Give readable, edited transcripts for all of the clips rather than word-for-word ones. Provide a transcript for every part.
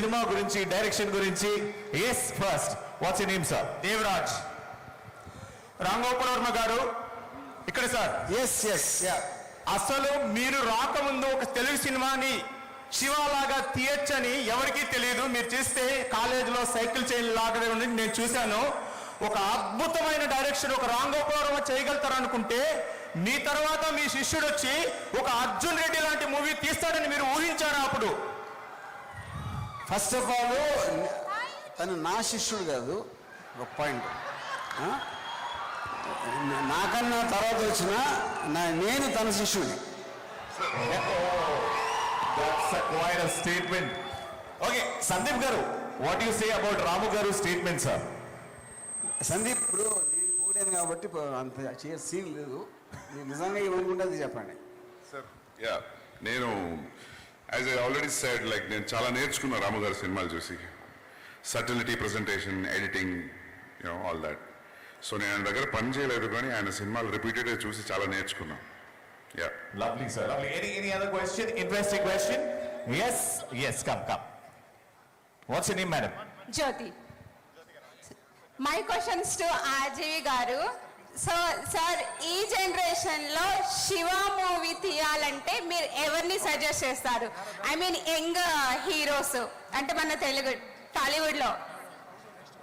Cinema గురించి direction గురించి. Yes first what's your name sir? Devaraj. Ram Gopal Varma గారు ఇక్కడ సార్. ఎస్ ఎస్ అసలు మీరు రాకముందు ఒక తెలుగు సినిమాని శివలాగా తీయచ్చని ఎవరికీ తెలియదు. మీరు చూస్తే కాలేజీలో సైకిల్ చైన్ లాగా ఉంది, నేను చూశాను. ఒక అద్భుతమైన డైరెక్షన్ ఒక రామ్ గోపాల్ వర్మ చేయగలుగుతారు అనుకుంటే మీ తర్వాత మీ శిష్యుడు వచ్చి ఒక అర్జున్ రెడ్డి లాంటి మూవీ తీస్తాడని మీరు ఊహించారా అప్పుడు? ఫస్ట్ ఆఫ్ ఆల్ తను నా శిష్యుడు కాదు, ఒక పాయింట్. నాకన్నా తర్వాత వచ్చిన నేను తన శిష్యుడిని. స్టేట్మెంట్. ఓకే సందీప్ గారు, వాట్ యు సే అబౌట్ రాము గారు స్టేట్మెంట్ సార్? సందీప్, ఇప్పుడు నేను పోలేను కాబట్టి అంత సీన్ లేదు. మీరు నిజంగా ఏమనుకుంటే అది చెప్పండి సార్. యా, నేను as I already said, like నేను చాలా నేర్చుకున్నా రాము గారి సినిమాలు చూసి. Subtlety, presentation, editing, you know all that. So నేను ఆయన దగ్గర పని చేయలేదు, కానీ ఆయన సినిమాలు రిపీటెడ్గా చూసి చాలా నేర్చుకున్నాను. Yeah, lovely sir, lovely. Any other question? Interesting question. Yes come. What's your name madam? Jyoti. My questions to RJV గారు. సో సార్, ఈ జనరేషన్లో శివ మూవీ తీయాలంటే మీరు ఎవరిని సజెస్ట్ చేస్తారు? ఐ మీన్ యంగ్ హీరోస్, అంటే మన తెలుగు టాలీవుడ్లో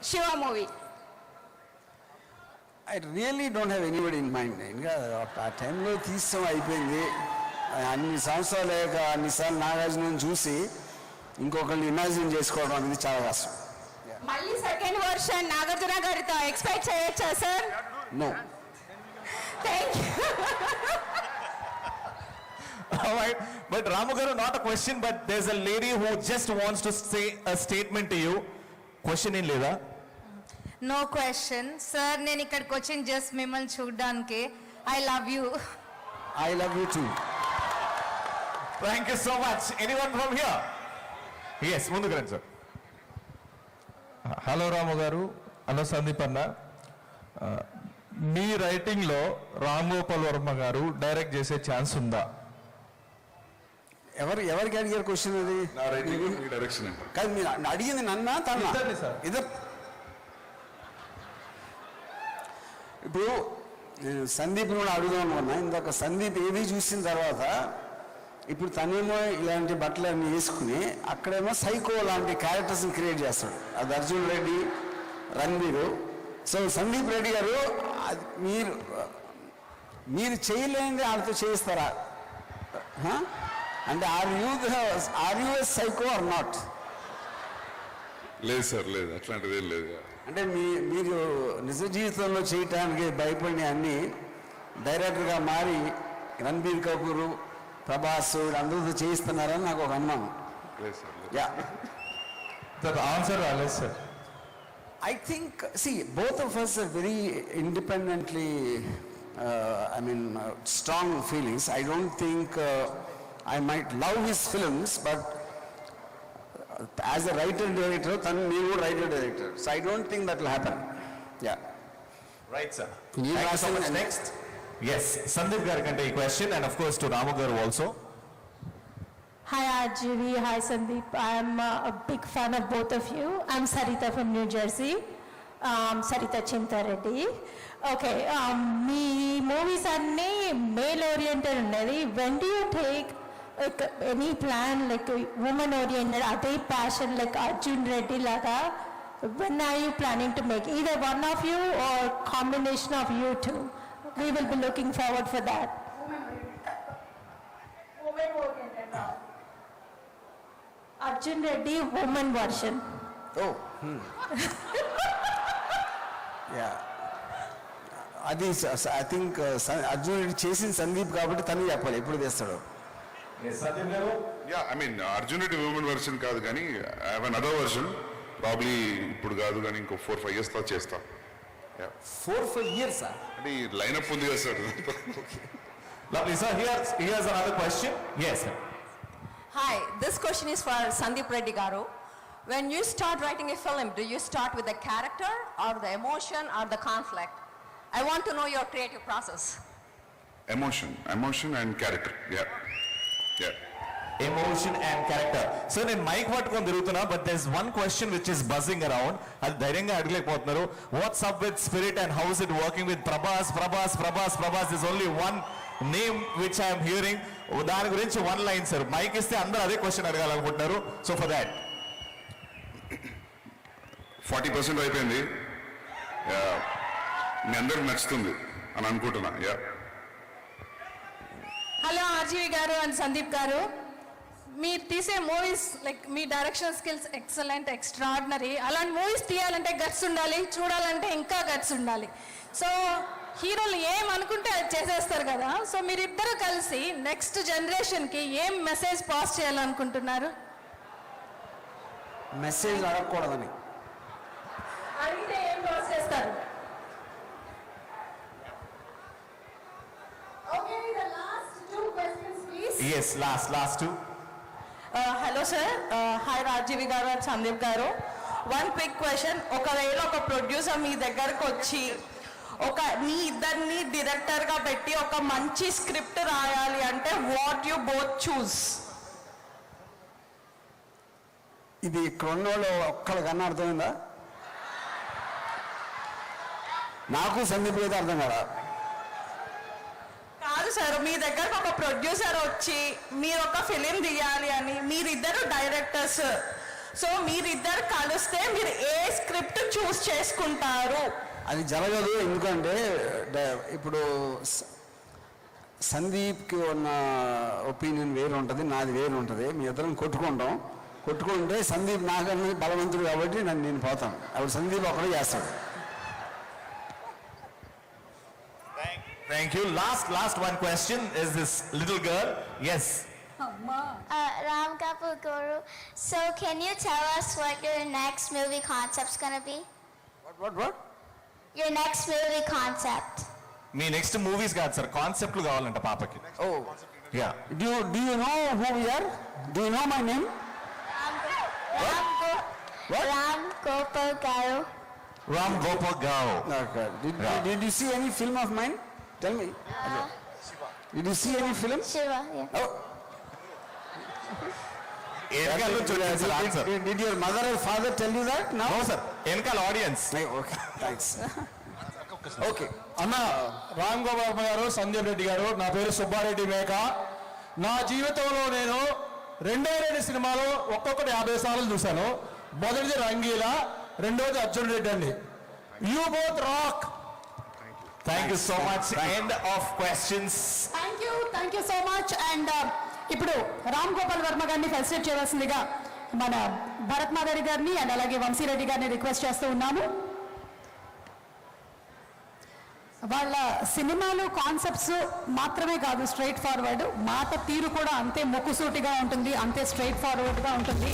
Shiva movie. I really don't have anybody in mind. ఇంకా ఆ టైంలో తీస్తాం, అయిపోయింది. అన్ని సంవత్సరాలు లేక అన్నిసార్లు నాగార్జున చూసి ఇంకొకరిని ఇమాజిన్ చేసుకోవడం అనేది చాలా కష్టం. మళ్ళీ సెకండ్ వర్షన్ నాగార్జున గారితో ఎక్స్పెక్ట్ చేయొచ్చా sir? No. Thank you. Alright, but Ramu garu, not a question, but there's a lady who just wants to say a statement to you. Question in లేదా? No question sir. నేను ఇక్కడికి వచ్చింది just మిమ్మల్ని చూడడానికి. I love you. I love you too. Thank you so much. Anyone from here? Yes, ముందుకు రండి sir. Hello రాము గారు, hello Sandeep అన్న. మీ రైటింగ్లో రామ్ గోపాల్ వర్మ గారు డైరెక్ట్ చేసే ఛాన్స్ ఉందా? ఎవరికి అడిగారు క్వశ్చన్ అది? నా రైటింగ్, మీ డైరెక్షన్ అంటే కాదు, మీరు అడిగింది నన్నా తన? ఇద్దరిని సార్. ఇద్దరు. ఇప్పుడు సందీప్ కూడా అడుగుదాం అనుకున్నా. ఇందాక సందీప్ ఏది చూసిన తర్వాత ఇప్పుడు తనేమో ఇలాంటి బట్టలు అన్నీ వేసుకుని అక్కడేమో సైకో లాంటి క్యారెక్టర్స్ని క్రియేట్ చేస్తాడు. అది అర్జున్ రెడ్డి, రణ్వీరు. సో సందీప్ రెడ్డి గారు, మీరు చేయలేనిది ఆడితో చేయిస్తారా? అంటే are you psycho or not? లేదు సార్, లేదు, అట్లాంటిది ఏం లేదు. అంటే మీరు నిజ జీవితంలో చేయటానికి భయపడిన అన్ని డైరెక్టర్గా మారి రణబీర్ కపూర్, ప్రభాస్ అందరితో చేయిస్తున్నారని నాకు ఒక అనుమానం. లేదు సార్, లేదు. యా, సార్ ఆన్సర్ రాలేదు sir. I think, see, both of us are very independently, strong feelings. I don't think I might love his films, but as a writer-director, నేను కూడా writer-director. So I don't think that will happen. Yeah. Right, sir. You Thank you so ask much. him- Next. Yes, Sandeep garu kante ee question, and of course to Ramu garu also. Hi RGV, hi Sandeep. I'm a big fan of both of you. I'm Sarita from New Jersey. Sarita Chintareddy. Okay, me movies అన్నీ male oriented ఉన్నది. When do you take any plan like woman oriented, అదే passion like Arjun Reddy లాగా? When are you planning to make either one of you or combination of you two? We will be looking forward for that. Woman oriented. Arjun Reddy woman version. Oh. Yeah. అది I think Arjun Reddy చేసిన సందీప్ కాబట్టి తను చెప్పాలి ఎప్పుడు తెస్తాడు. Yes, Sandeep garu. Yeah, I mean Arjun Reddy women version కాదు, కానీ I have another version. Probably ఇప్పుడు కాదు, కానీ ఇంకో 4-5 years తర్వాత చేస్తా. 4-5 years. అంటే ఈ లైనప్ ఉంది కదా sir. Lovely, sir. Here's another question. Yes, sir. Hi, this question is for Sandeep Reddy garu. When you start writing a film, do you start with the character or the emotion or the conflict? I want to know your creative process. Emotion and character. Yeah. Emotion and character. So నేను mike పట్టుకొని తిరుగుతున్నా, but there is one question which is buzzing around. అది ధైర్యంగా అడగలేకపోతున్నారు. What's up with spirit and how's it working with Prabhas? This only one name which I'm hearing. దాని గురించి one line sir. Mike ఇస్తే అందరూ అదే క్వశ్చన్ అడగాలనుకుంటున్నారు. సో ఫర్ దాట్ 40% అయిపోయింది. మీ అందరికి నచ్చుతుంది అని అనుకుంటున్నా. యా, హలో ఆర్జీవి గారు అండ్ సందీప్ గారు, మీరు తీసే మూవీస్ లైక్ మీ డైరెక్షన్ స్కిల్స్ ఎక్సలెంట్, ఎక్స్ట్రాడినరీ. అలాంటి మూవీస్ తీయాలంటే గట్స్ ఉండాలి, చూడాలంటే ఇంకా గట్స్ ఉండాలి. సో హీరోలు ఏం అనుకుంటే అది చేసేస్తారు కదా. సో మీరిద్దరూ కలిసి నెక్స్ట్ జనరేషన్కి ఏం మెసేజ్ పాస్ చేయాలనుకుంటున్నారు? మెసేజ్ అడగకూడదని. అడిగితే ఏం పాస్ చేస్తారు? Okay, the last two questions, please. yes, last two. Hello sir, hi రాజీవి గారు అండ్ సందీప్ గారు. One quick question. ఒకవేళ ఒక ప్రొడ్యూసర్ మీ దగ్గరకు వచ్చి మీ ఇద్దరిని డైరెక్టర్గా పెట్టి ఒక మంచి స్క్రిప్ట్ రాయాలి అంటే వాట్ యు బోత్ చూస్? ఇది ఇక్కడ ఉన్నోళ్ళు ఒక్కడికన్నా అర్థమైందా? నాకు సందీప్ అయితే అర్థం కదా. కాదు సార్, మీ దగ్గరకు ఒక ప్రొడ్యూసర్ వచ్చి మీరు ఒక ఫిలిం తీయాలి అని, మీరిద్దరు డైరెక్టర్స్, సో మీరిద్దరు కలిస్తే మీరు ఏ స్క్రిప్ట్ చూస్ చేసుకుంటారు? అది జరగదు. ఎందుకంటే ఇప్పుడు సందీప్కి ఉన్న ఒపీనియన్ వేరు ఉంటుంది, నాది వేరు ఉంటుంది. మీ ఇద్దరం కొట్టుకుంటే సందీప్ నాకన్నా బలవంతుడు కాబట్టి నేను పోతాను. అప్పుడు సందీప్ ఒకడే చేస్తాడు. Thank you. Last one question is this little girl. Yes. Ram Kapoor Guru. So can you tell us what your next movie concept's gonna be? What? Your next movie concept. Me next movies కాదు sir, కాన్సెప్ట్లు కావాలంట పాపకి. Oh, yeah. do you know who we are? Do you know my name? Ram Gopal Garu. Ram Gopal gov. Okay. Yeah. Did you see any film of mine? Tell me. Did you see any film? Shiva. Yeah. Oh. వెనకాల నుంచి వచ్చింది sir answer. Did your mother or father tell you that? No. No sir, వెనకాల audience. Okay. Thanks. Okay. అన్న రామ్ గోపాల్ వర్మ గారు, సందీప్ రెడ్డి గారు, నా పేరు సుబ్బారెడ్డి మేక. నా జీవితంలో నేను 2 సినిమాలు ఒక్కొక్కటి 50 సార్లు చూశాను. మొదటిది రంగీలా, రెండోది అర్జున్ రెడ్డి అండి. You both rock. Thank you so much. End of questions. Thank you so much. And ఇప్పుడు రామ్ గోపాల్ వర్మ గారిని ఫెలిసిటేట్ చేయవలసిందిగా మన భరత్ మాధవి గారిని అండ్ అలాగే వంశీరెడ్డి గారిని రిక్వెస్ట్ చేస్తూ ఉన్నాము. వాళ్ళ సినిమాలు కాన్సెప్ట్స్ మాత్రమే కాదు, స్ట్రైట్ ఫార్వర్డ్ మాట తీరు కూడా అంతే ముక్కుసూటిగా ఉంటుంది, అంతే స్ట్రైట్ ఫార్వర్డ్గా ఉంటుంది.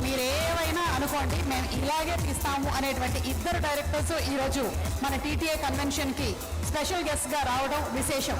మీరు ఏవైనా అనుకోండి, మేము ఇలాగే తీస్తాము అనేటువంటి ఇద్దరు డైరెక్టర్స్ ఈరోజు మన టీటీఏ కన్వెన్షన్కి స్పెషల్ గెస్ట్గా రావడం విశేషం.